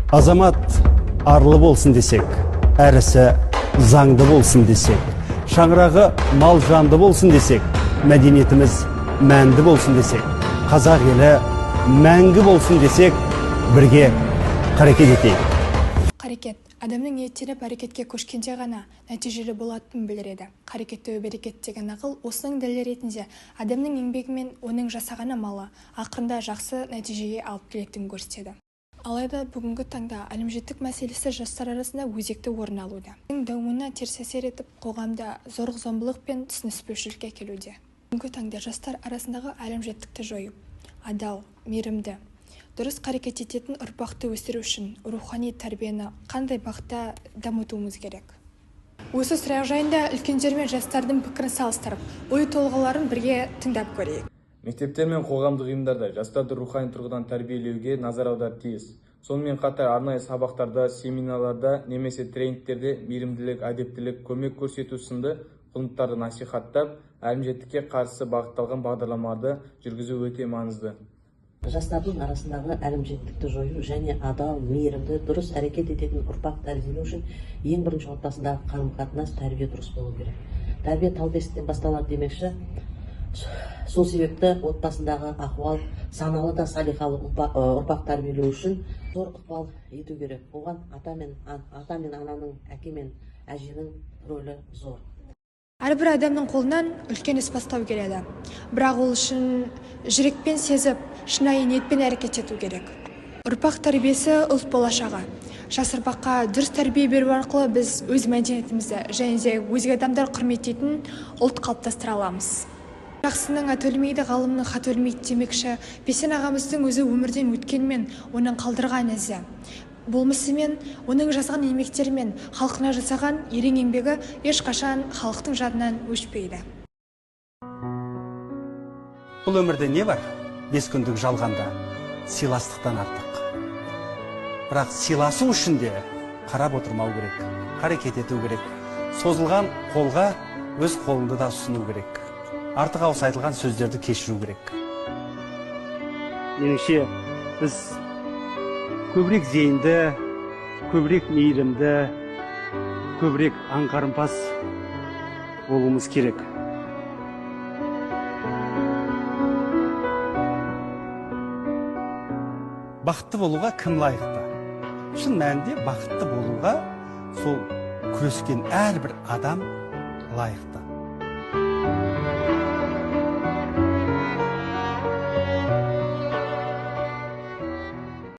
Азамат арлы болсын десек, әрісі заңды болсын десек, шаңырағы мал жанды болсын десек, мәдениетіміз мәнді болсын десек, қазақ елі мәңгі болсын десек, бірге қарекет етейік. Қарекет адамның ниеттеніп әрекетке көшкенде ғана нәтижелі болатынын білдіреді. Қарекетті берекет деген ақыл осының дәлелі ретінде адамның еңбегі мен оның жасаған амалы ақырында жақсы нәтижеге алып келетінін көрсетеді. Алайда бүгінгі таңда әлімжеттік мәселесі жастар арасында өзекті орын алуда. Дамуына теріс әсер етіп, қоғамда зорлық-зомбылық пен түсініспеушілікке келуде. Бүгінгі таңда жастар арасындағы әлімжеттікті жойып, адал, мейірімді, дұрыс қарекет ететін ұрпақты өсіру үшін рухани тәрбиені қандай бағытта дамытуымыз керек? Осы сұрақ жайында үлкендер мен жастардың пікірін салыстырып, ой толғауларын бірге тыңдап көрейік. Мектептер мен қоғамдық ұйымдарда жастарды рухани тұрғыдан тәрбиелеуге назар аударып тиіс. Сонымен қатар арнайы сабақтарда, семинарларда немесе тренингтерде мейірімділік, әдептілік, көмек көрсету сынды құндылықтарды насихаттап, әлімжеттікке қарсы бағытталған бағдарламаларды жүргізу өте маңызды. Жастардың арасындағы әлімжеттікті жою және адал, мейірімді, дұрыс әрекет ететін ұрпақ тәрбиелеу үшін ең бірінші отбасындағы қарым-қатынас тәрбие дұрыс болу керек. Тәрбие тал бесіктен басталады демекші. Сол себепті отбасындағы ахуал саналы да салиқалы ұрпақ тәрбиелеу үшін зор ықпал ету керек. Оған ата мен ананың, әке мен әженің рөлі зор. Әрбір адамның қолынан үлкен іс бастау келеді. Бірақ ол үшін жүрекпен сезіп, шынайы ниетпен әрекет ету керек. Ұрпақ тәрбиесі ұлт болашағы. Жас ұрпаққа дұрыс тәрбие беру арқылы біз өз мәдениетімізді және де өзге адамдар құрметтейтін ұлт қалыптастыра аламыз. Жақсының аты өлмейді, ғалымның хаты өлмейді демекші, Бесен ағамыздың өзі өмірден өткенмен оның қалдырған ізі, болмысымен, оның жазған еңбектерімен халқына жасаған ерен еңбегі ешқашан халықтың жадынан өшпейді. Бұл өмірде не бар? 5 күндік жалғанда сыйластықтан артық. Бірақ сыйласу үшін де қарап отырмау керек, қарекет ету керек. Созылған қолға өз қолыңды да ұсыну керек. Артық ауыз айтылған сөздерді кешіру керек. Меніңше біз көбірек зейінді, көбірек мейірімді, көбірек аңғарымпаз болуымыз керек. Бақытты болуға кім лайықты? Шын мәнінде бақытты болуға сол күрескен әрбір адам лайықты.